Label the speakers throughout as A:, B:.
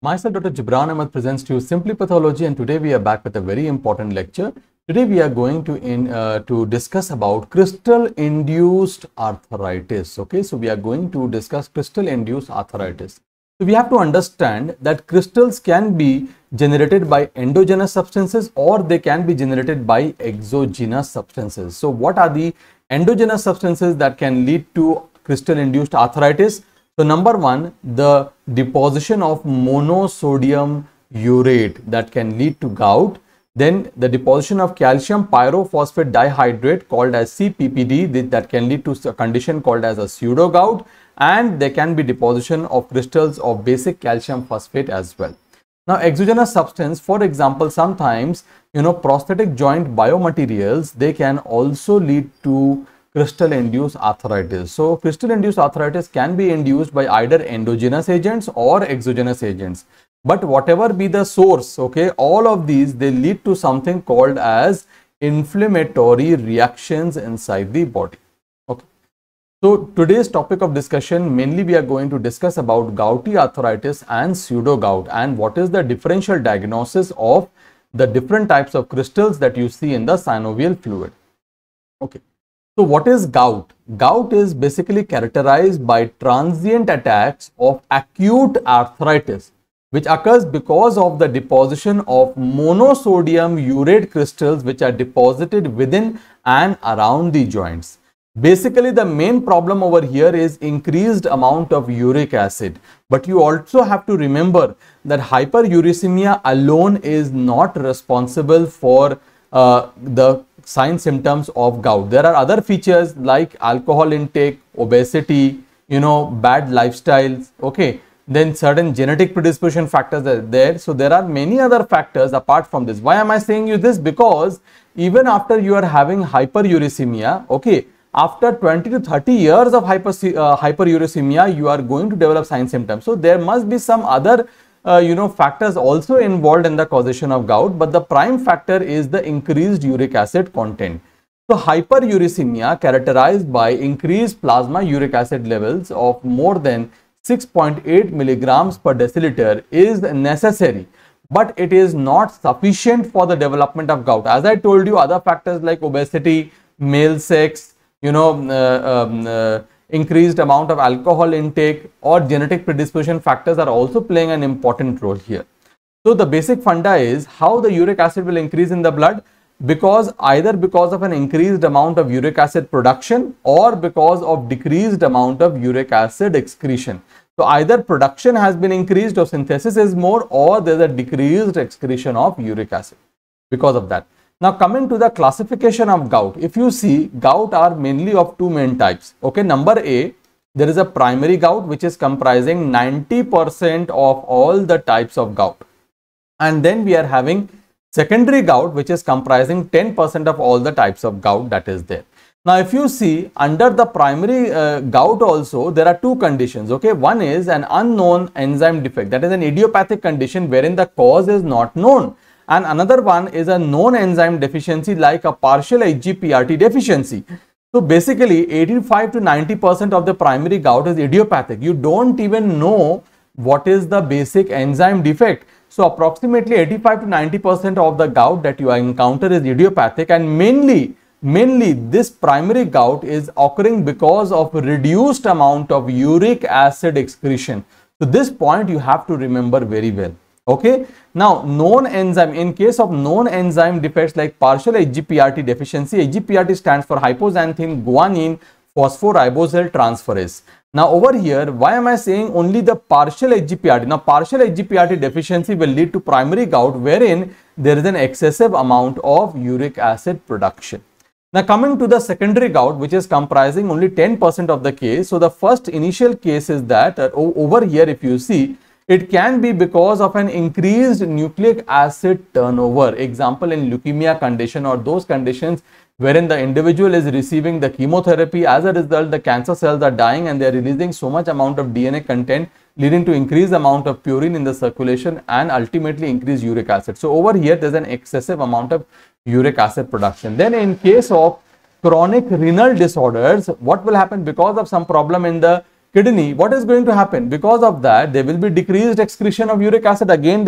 A: Myself, Dr. JIBRAN Ahmed presents to you Simply Pathology, and today we are back with a very important lecture. Today we are going to discuss about crystal-induced arthritis. Okay, so we are going to discuss crystal-induced arthritis. So we have to understand that crystals can be generated by endogenous substances or they can be generated by exogenous substances. So what are the endogenous substances that can lead to crystal-induced arthritis? So number one, the deposition of monosodium urate that can lead to gout. Then the deposition of calcium pyrophosphate dihydrate called as CPPD that can lead to a condition called as a pseudo gout, and there can be deposition of crystals of basic calcium phosphate as well. Now exogenous substance, for example, sometimes prosthetic joint biomaterials, they can also lead to crystal-induced arthritis. So crystal-induced arthritis can be induced by either endogenous agents or exogenous agents. But whatever be the source, okay, all of these, they lead to something called as inflammatory reactions inside the body. Okay. So today's topic of discussion, mainly we are going to discuss about gouty arthritis and pseudo gout and what is the differential diagnosis of the different types of crystals that you see in the synovial fluid. Okay. So what is gout? Gout is basically characterized by transient attacks of acute arthritis, which occurs because of the deposition of monosodium urate crystals which are deposited within and around the joints. Basically, the main problem over here is increased amount of uric acid. But you also have to remember that hyperuricemia alone is not responsible for the sign symptoms of gout. There are other features like alcohol intake, obesity, bad lifestyles, okay. Then certain genetic predisposition factors are there. So there are many other factors apart from this. Why am I saying you this? Because even after you are having hyperuricemia, okay, after 20 to 30 years of hyperuricemia, you are going to develop sign symptoms. So there must be some other factors also involved in the causation of gout, but the prime factor is the increased uric acid content. So hyperuricemia characterized by increased plasma uric acid levels of more than 6.8 milligrams per deciliter is necessary, but it is not sufficient for the development of gout. As I told you, other factors like obesity, male sex, increased amount of alcohol intake or genetic predisposition factors are also playing an important role here. So the basic funda is how the uric acid will increase in the blood, either because of an increased amount of uric acid production or because of decreased amount of uric acid excretion. So either production has been increased or synthesis is more, or there is a decreased excretion of uric acid because of that. Now coming to the classification of gout, if you see, gout are mainly of two main types. Okay, number A, there is a primary gout which is comprising 90% of all the types of gout, and then we are having secondary gout which is comprising 10% of all the types of gout that is there. Now if you see, under the primary gout also there are two conditions. Okay, one is an unknown enzyme defect, that is an idiopathic condition wherein the cause is not known. And another one is a known enzyme deficiency like a partial HGPRT deficiency. So basically 85 to 90% of the primary gout is idiopathic. You don't even know what is the basic enzyme defect. So approximately 85 to 90% of the gout that you encounter is idiopathic, and mainly this primary gout is occurring because of reduced amount of uric acid excretion. So this point you have to remember very well. Okay, now known enzyme, in case of known enzyme defects like partial HGPRT deficiency, HGPRT stands for hypoxanthine guanine phosphoribosyltransferase transferase. Now over here, why am I saying only the partial HGPRT? Now partial HGPRT deficiency will lead to primary gout wherein there is an excessive amount of uric acid production. Now coming to the secondary gout, which is comprising only 10% of the case. So the first initial case is that over here, if you see, it can be because of an increased nucleic acid turnover. Example, in leukemia condition or those conditions wherein the individual is receiving the chemotherapy. As a result, the cancer cells are dying and they are releasing so much amount of DNA content, leading to increased amount of purine in the circulation and ultimately increased uric acid. So over here, there is an excessive amount of uric acid production. Then in case of chronic renal disorders, what will happen? Because of some problem in the kidney, what is going to happen? Because of that, there will be decreased excretion of uric acid. Again,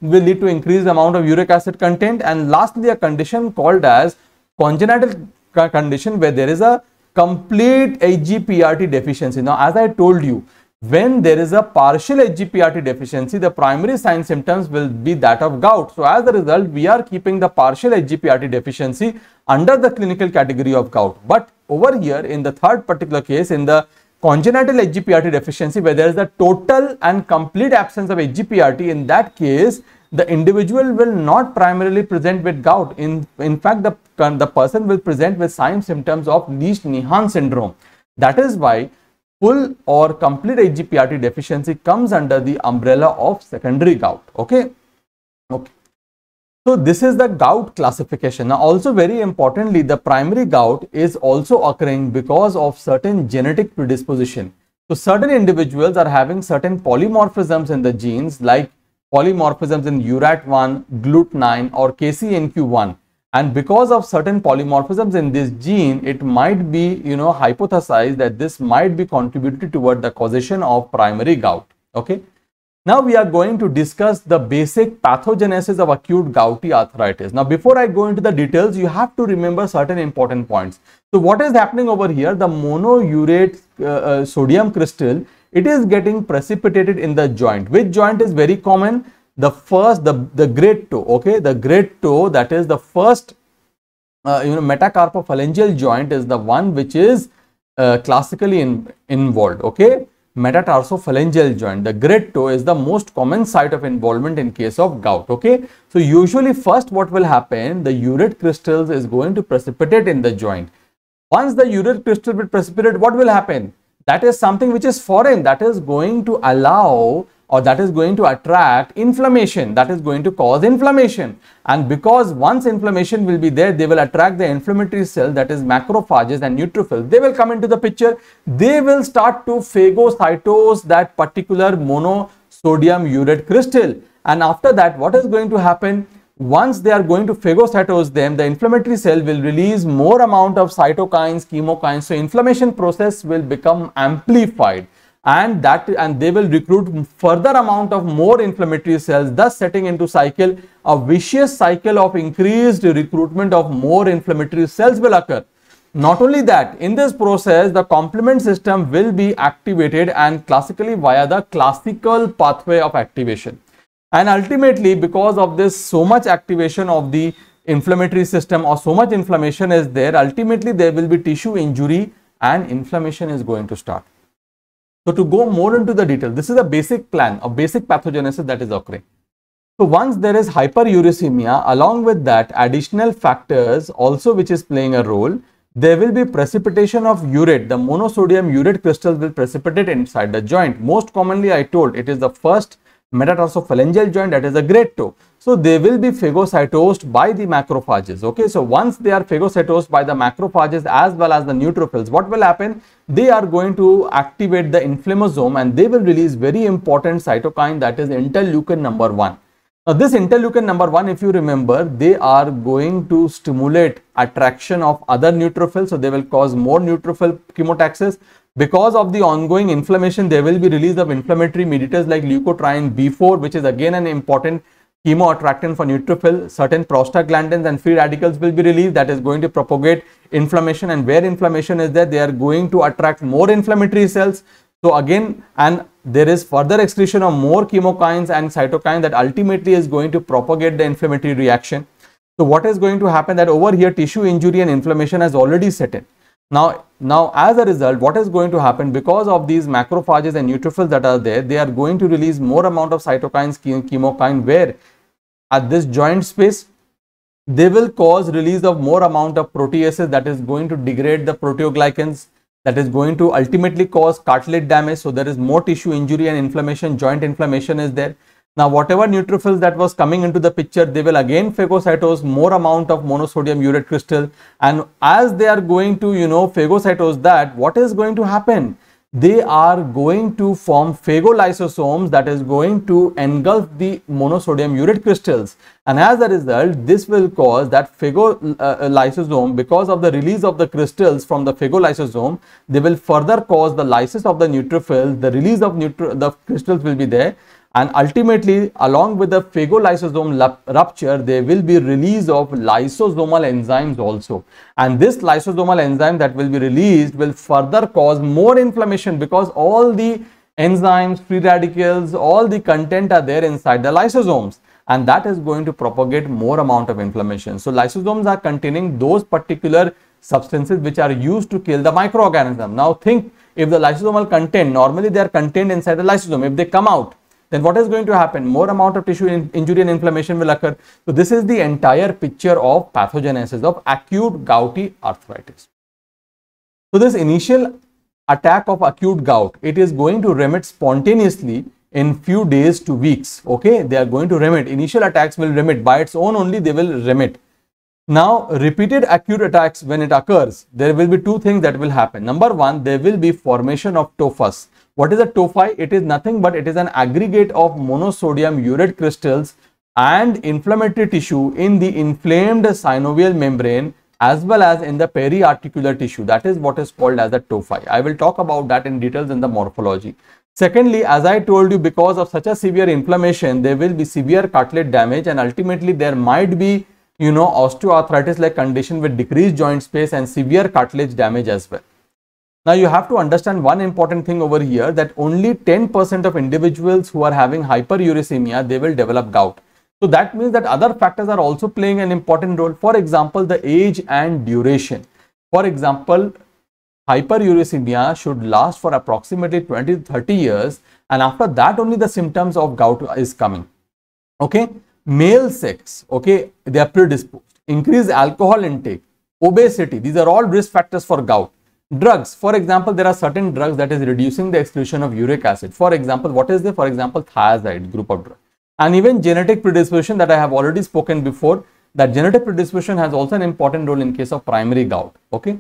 A: will lead to increased amount of uric acid content. And lastly, a condition called as congenital condition, where there is a complete HGPRT deficiency. Now, as I told you, when there is a partial HGPRT deficiency, the primary sign symptoms will be that of gout. So, as a result, we are keeping the partial HGPRT deficiency under the clinical category of gout. But over here, in the third particular case, in the congenital HGPRT deficiency, where there is a total and complete absence of HGPRT, in that case, the individual will not primarily present with gout. In fact, the person will present with signs symptoms of Leach-Nyhan syndrome. That is why full or complete HGPRT deficiency comes under the umbrella of secondary gout. Okay. So this is the gout classification. Now, also very importantly, the primary gout is also occurring because of certain genetic predisposition. So certain individuals are having certain polymorphisms in the genes, like polymorphisms in URAT1, GLUT9 or KCNQ1. And because of certain polymorphisms in this gene, it might be, hypothesized that this might be contributed toward the causation of primary gout. Okay. Now we are going to discuss the basic pathogenesis of acute gouty arthritis. Now, before I go into the details, you have to remember certain important points. So what is happening over here? The monourate sodium crystal, it is getting precipitated in the joint. Which joint is very common? The first, the great toe. Okay, the great toe, that is the first metacarpophalangeal joint, is the one which is classically involved. Okay, metatarsophalangeal joint, the great toe, is the most common site of involvement in case of gout. Okay, so usually first what will happen, the urate crystals is going to precipitate in the joint. Once the urate crystal will precipitate, what will happen? That is something which is foreign, that is going to allow, or that is going to attract inflammation, that is going to cause inflammation. And because once inflammation will be there, they will attract the inflammatory cell, that is macrophages and neutrophils. They will come into the picture. They will start to phagocytose that particular monosodium urate crystal. And after that, what is going to happen? Once they are going to phagocytose them, the inflammatory cell will release more amount of cytokines, chemokines. So inflammation process will become amplified. And they will recruit further amount of more inflammatory cells, thus setting into cycle, a vicious cycle of increased recruitment of more inflammatory cells will occur. Not only that, in this process, the complement system will be activated, and classically via the classical pathway of activation. And ultimately, because of this so much activation of the inflammatory system, or so much inflammation is there, ultimately there will be tissue injury and inflammation is going to start. So to go more into the detail, this is a basic plan, a basic pathogenesis that is occurring. So once there is hyperuricemia, along with that additional factors also which is playing a role, there will be precipitation of urate. The monosodium urate crystals will precipitate inside the joint. Most commonly, I told, it is the first metatarsophalangeal joint, that is the great toe. So they will be phagocytosed by the macrophages. Okay, so once they are phagocytosed by the macrophages as well as the neutrophils, what will happen? They are going to activate the inflammasome, and they will release very important cytokine, that is interleukin number 1. Now this interleukin number 1, if you remember, they are going to stimulate attraction of other neutrophils, so they will cause more neutrophil chemotaxis. Because of the ongoing inflammation, there will be release of inflammatory mediators like leukotriene B4, which is again an important chemoattractant for neutrophil. Certain prostaglandins and free radicals will be released, that is going to propagate inflammation, and where inflammation is there, they are going to attract more inflammatory cells. So again, and there is further excretion of more chemokines and cytokines that ultimately is going to propagate the inflammatory reaction. So what is going to happen, that over here tissue injury and inflammation has already set in. Now as a result, what is going to happen, because of these macrophages and neutrophils that are there, they are going to release more amount of cytokines, chemokine, where at this joint space, they will cause release of more amount of proteases, that is going to degrade the proteoglycans, that is going to ultimately cause cartilage damage. So there is more tissue injury and inflammation, joint inflammation is there. Now whatever neutrophils that was coming into the picture, they will again phagocytose more amount of monosodium urate crystal, and as they are going to phagocytose that, what is going to happen? they are going to form phagolysosomes that is going to engulf the monosodium urate crystals, and as a result this will cause that phagolysosome, because of the release of the crystals from the phagolysosome, they will further cause the lysis of the neutrophils, the release of the crystals will be there, and ultimately along with the phagolysosome rupture there will be release of lysosomal enzymes also, and this lysosomal enzyme that will be released will further cause more inflammation, because all the enzymes, free radicals, all the content are there inside the lysosomes, and that is going to propagate more amount of inflammation. So lysosomes are containing those particular substances which are used to kill the microorganism. Now think, if the lysosomal content, normally they are contained inside the lysosome, if they come out, then what is going to happen? More amount of tissue injury and inflammation will occur. So this is the entire picture of pathogenesis of acute gouty arthritis. So this initial attack of acute gout, it is going to remit spontaneously in few days to weeks. Okay, they are going to remit. Initial attacks will remit by its own only, they will remit. Now repeated acute attacks, when it occurs, there will be two things that will happen. Number one, there will be formation of tophus. What is a tophi? It is nothing but it is an aggregate of monosodium urate crystals and inflammatory tissue in the inflamed synovial membrane as well as in the periarticular tissue. That is what is called as a tophi. I will talk about that in details in the morphology. Secondly, as I told you, because of such a severe inflammation, there will be severe cartilage damage, and ultimately there might be, osteoarthritis like condition with decreased joint space and severe cartilage damage as well. Now you have to understand one important thing over here, that only 10% of individuals who are having hyperuricemia, they will develop gout. So that means that other factors are also playing an important role. For example, the age and duration. For example, hyperuricemia should last for approximately 20 to 30 years, and after that only the symptoms of gout is coming. Okay, male sex, okay, they are predisposed. Increased alcohol intake, obesity, these are all risk factors for gout. Drugs, for example, there are certain drugs that is reducing the excretion of uric acid. For example, what is there? For example, thiazide group of drugs. And even genetic predisposition that I have already spoken before, that genetic predisposition has also an important role in case of primary gout. Okay.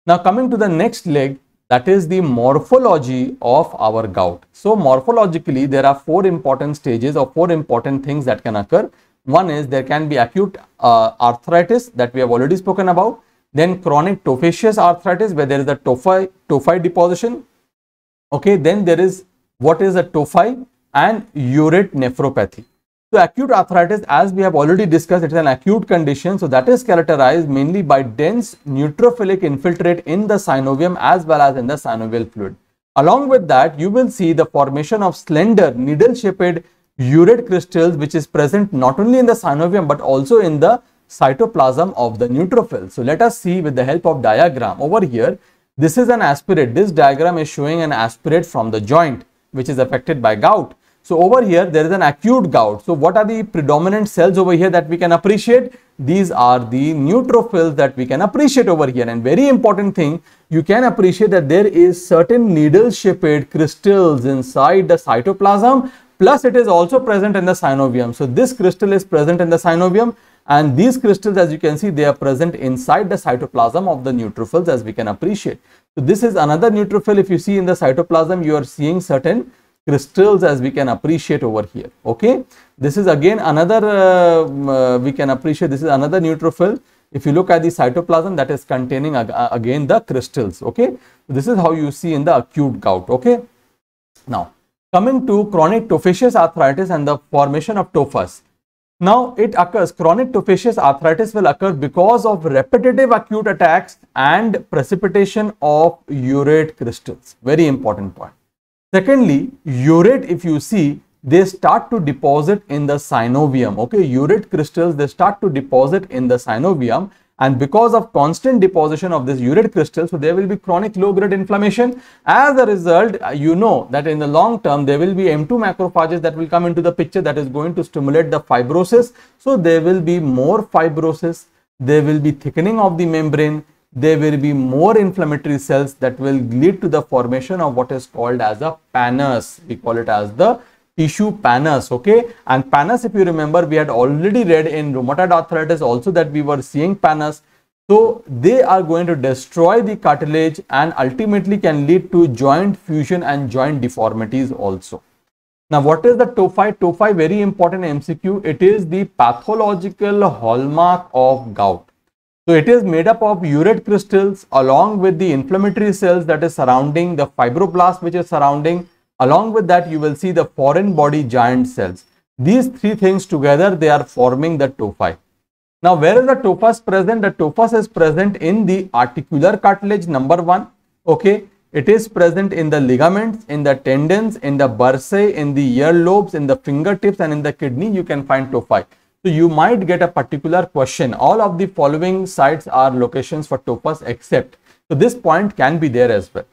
A: Now coming to the next leg, that is the morphology of our gout. So morphologically, there are four important stages or four important things that can occur. One is there can be acute arthritis that we have already spoken about. Then chronic tophaceous arthritis, where there is a tophi deposition. Okay, then there is what is a tophi and urate nephropathy. So acute arthritis, as we have already discussed, it is an acute condition. So that is characterized mainly by dense neutrophilic infiltrate in the synovium as well as in the synovial fluid. Along with that, you will see the formation of slender needle-shaped urate crystals, which is present not only in the synovium but also in the cytoplasm of the neutrophil. So let us see with the help of diagram. Over here, this is an aspirate. This diagram is showing an aspirate from the joint which is affected by gout. So over here there is an acute gout. So what are the predominant cells over here that we can appreciate? These are the neutrophils that we can appreciate over here. And very important thing, you can appreciate that there is certain needle-shaped crystals inside the cytoplasm, plus it is also present in the synovium. So this crystal is present in the synovium, and these crystals, as you can see, they are present inside the cytoplasm of the neutrophils, as we can appreciate. So this is another neutrophil. If you see in the cytoplasm, you are seeing certain crystals, as we can appreciate over here. Okay, this is again another we can appreciate, this is another neutrophil. If you look at the cytoplasm, that is containing again the crystals. Okay, this is how you see in the acute gout. Okay, now coming to chronic tophaceous arthritis and the formation of tophus. Now it occurs, chronic tophaceous arthritis will occur because of repetitive acute attacks and precipitation of urate crystals. Very important point. Secondly, urate, if you see, they start to deposit in the synovium. Okay, urate crystals, they start to deposit in the synovium, and because of constant deposition of this urate crystal, so there will be chronic low-grade inflammation. As a result, you know that in the long term there will be M2 macrophages that will come into the picture, that is going to stimulate the fibrosis. So there will be more fibrosis, there will be thickening of the membrane, there will be more inflammatory cells that will lead to the formation of what is called as a pannus. We call it as the tissue pannus. Okay, and pannus, if you remember, we had already read in rheumatoid arthritis also that we were seeing pannus. So they are going to destroy the cartilage and ultimately can lead to joint fusion and joint deformities also. Now, what is the tophi? Tophi, very important MCQ. It is the pathological hallmark of gout. So it is made up of urate crystals along with the inflammatory cells that is surrounding the fibroblast which is surrounding. Along with that, you will see the foreign body giant cells. These three things together, they are forming the tophi. Now, where is the tophus present? The tophus is present in the articular cartilage, number one. Okay. It is present in the ligaments, in the tendons, in the bursae, in the earlobes, in the fingertips, and in the kidney. You can find tophi. So you might get a particular question. All of the following sites are locations for tophus except. So this point can be there as well.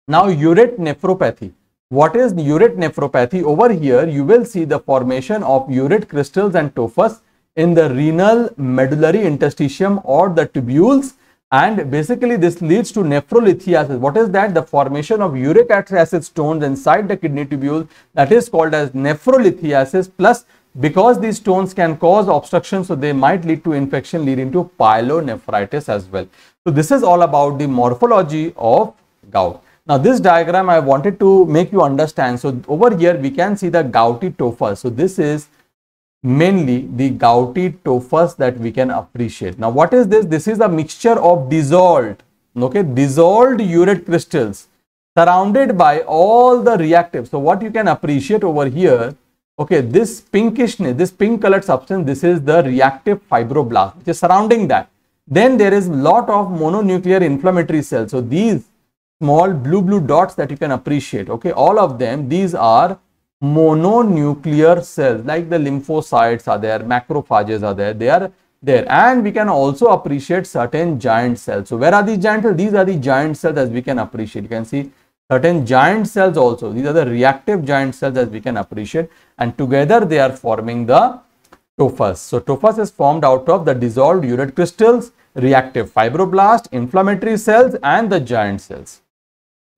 A: Now, urate nephropathy. What is urate nephropathy? Over here, you will see the formation of urate crystals and tophus in the renal medullary interstitium or the tubules, and basically this leads to nephrolithiasis. What is that? The formation of uric acid stones inside the kidney tubule, that is called as nephrolithiasis. Plus, because these stones can cause obstruction, so they might lead to infection leading to pyelonephritis as well. So this is all about the morphology of gout. Now this diagram I wanted to make you understand. So over here we can see the gouty tophus. So this is mainly the gouty tophus that we can appreciate. Now what is this? This is a mixture of dissolved urate crystals surrounded by all the reactives. So what you can appreciate over here, okay, this pinkishness, this pink colored substance, this is the reactive fibroblast which is surrounding that. Then there is lot of mononuclear inflammatory cells. So these small blue dots that you can appreciate, okay, all of them, these are mononuclear cells, like the lymphocytes are there, macrophages are there, they are there. And we can also appreciate certain giant cells. So where are these giant cells? These are the giant cells as we can appreciate. You can see certain giant cells also. These are the reactive giant cells as we can appreciate, and together they are forming the tophus. So tophus is formed out of the dissolved urate crystals, reactive fibroblast, inflammatory cells, and the giant cells.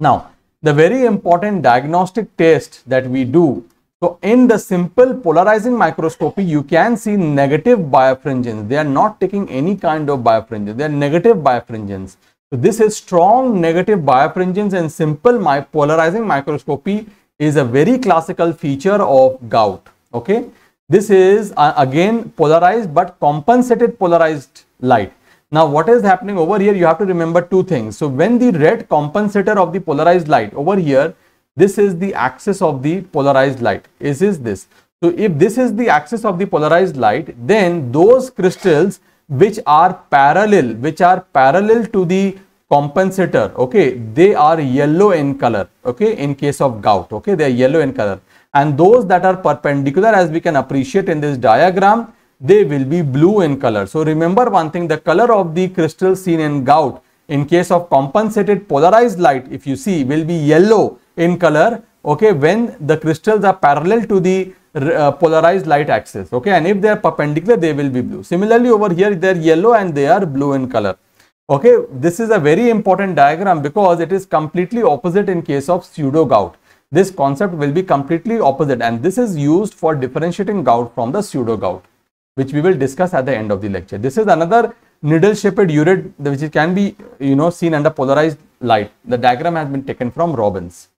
A: Now, the very important diagnostic test that we do. So, in the simple polarizing microscopy, you can see negative birefringence. They are not taking any kind of birefringence. They are negative birefringence. So, this is strong negative birefringence, and simple polarizing microscopy is a very classical feature of gout. Okay. This is again polarized but compensated polarized light. Now, what is happening over here? You have to remember two things. So, when the red compensator of the polarized light over here, this is the axis of the polarized light. Is this? So, if this is the axis of the polarized light, then those crystals which are parallel to the compensator, okay, they are yellow in color. Okay, in case of gout, okay, they are yellow in color, and those that are perpendicular, as we can appreciate in this diagram, they will be blue in color. So remember one thing, the color of the crystal seen in gout in case of compensated polarized light, if you see, will be yellow in color, okay, when the crystals are parallel to the polarized light axis, okay, and if they are perpendicular, they will be blue. Similarly, over here they are yellow and they are blue in color. Okay, this is a very important diagram because it is completely opposite in case of pseudo gout. This concept will be completely opposite, and this is used for differentiating gout from the pseudo gout, which we will discuss at the end of the lecture. This is another needle-shaped urate which can be, seen under polarized light. The diagram has been taken from Robbins.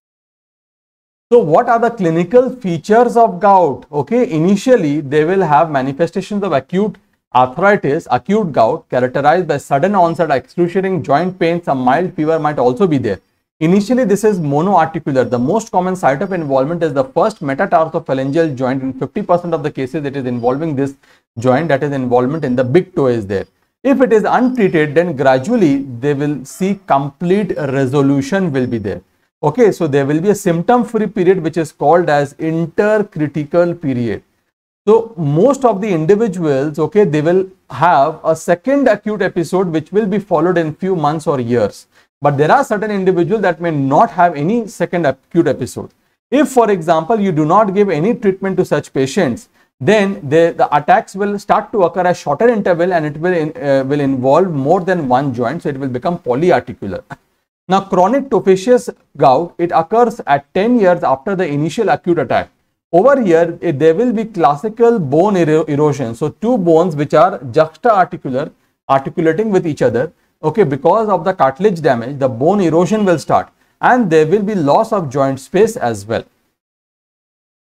A: So, what are the clinical features of gout? Okay, initially they will have manifestations of acute arthritis, acute gout, characterized by sudden onset excruciating joint pain. Some mild fever might also be there. Initially, this is monoarticular. The most common site of involvement is the first metatarsophalangeal joint. In 50% of the cases, it is involving this joint, that is involvement in the big toe is there. If it is untreated, then gradually they will see complete resolution will be there. Okay, so there will be a symptom-free period which is called as intercritical period. So most of the individuals, okay, they will have a second acute episode which will be followed in few months or years. But there are certain individuals that may not have any second acute episode. If, for example, you do not give any treatment to such patients, then the attacks will start to occur at shorter interval, and it will involve more than one joint, so it will become polyarticular. Now, chronic tophaceous gout, it occurs at 10 years after the initial acute attack. Over here, there will be classical bone erosion. So, two bones which are juxta-articular articulating with each other. Okay, because of the cartilage damage, the bone erosion will start and there will be loss of joint space as well.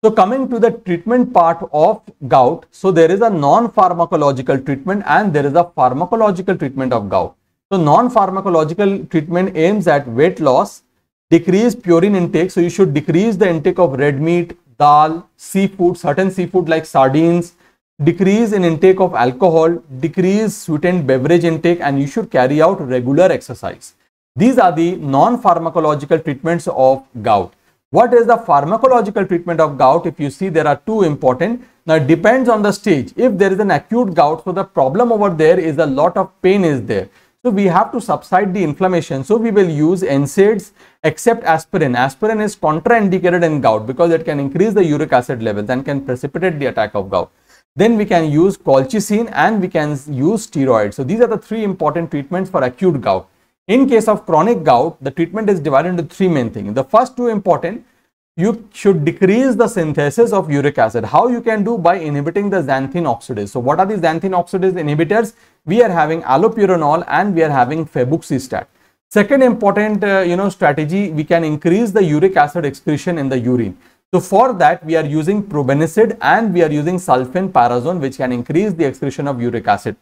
A: So coming to the treatment part of gout, so there is a non-pharmacological treatment and there is a pharmacological treatment of gout. So non-pharmacological treatment aims at weight loss, decrease purine intake. So you should decrease the intake of red meat, dal, seafood, certain seafood like sardines, decrease in intake of alcohol, decrease sweetened beverage intake, and you should carry out regular exercise. These are the non-pharmacological treatments of gout. What is the pharmacological treatment of gout? If you see, there are two important. Now it depends on the stage. If there is an acute gout, so the problem over there is a lot of pain is there. So we have to subside the inflammation. So we will use NSAIDs except aspirin. Aspirin is contraindicated in gout because it can increase the uric acid levels and can precipitate the attack of gout. Then we can use colchicine and we can use steroids. So these are the three important treatments for acute gout. In case of chronic gout, the treatment is divided into three main things. The first two important, you should decrease the synthesis of uric acid. How you can do? By inhibiting the xanthine oxidase. So what are the xanthine oxidase inhibitors? We are having allopurinol and we are having febuxostat. Second important strategy, we can increase the uric acid excretion in the urine. So for that, we are using probenecid and we are using sulfenparazone, which can increase the excretion of uric acid.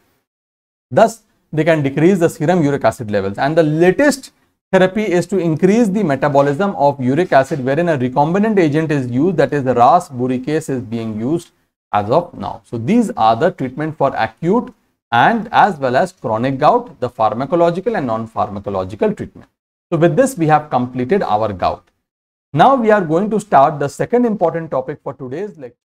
A: Thus, they can decrease the serum uric acid levels. And the latest therapy is to increase the metabolism of uric acid, wherein a recombinant agent is used, that is the RAS buricase is being used as of now. So these are the treatment for acute and as well as chronic gout, the pharmacological and non-pharmacological treatment. So with this, we have completed our gout. Now we are going to start the second important topic for today's lecture.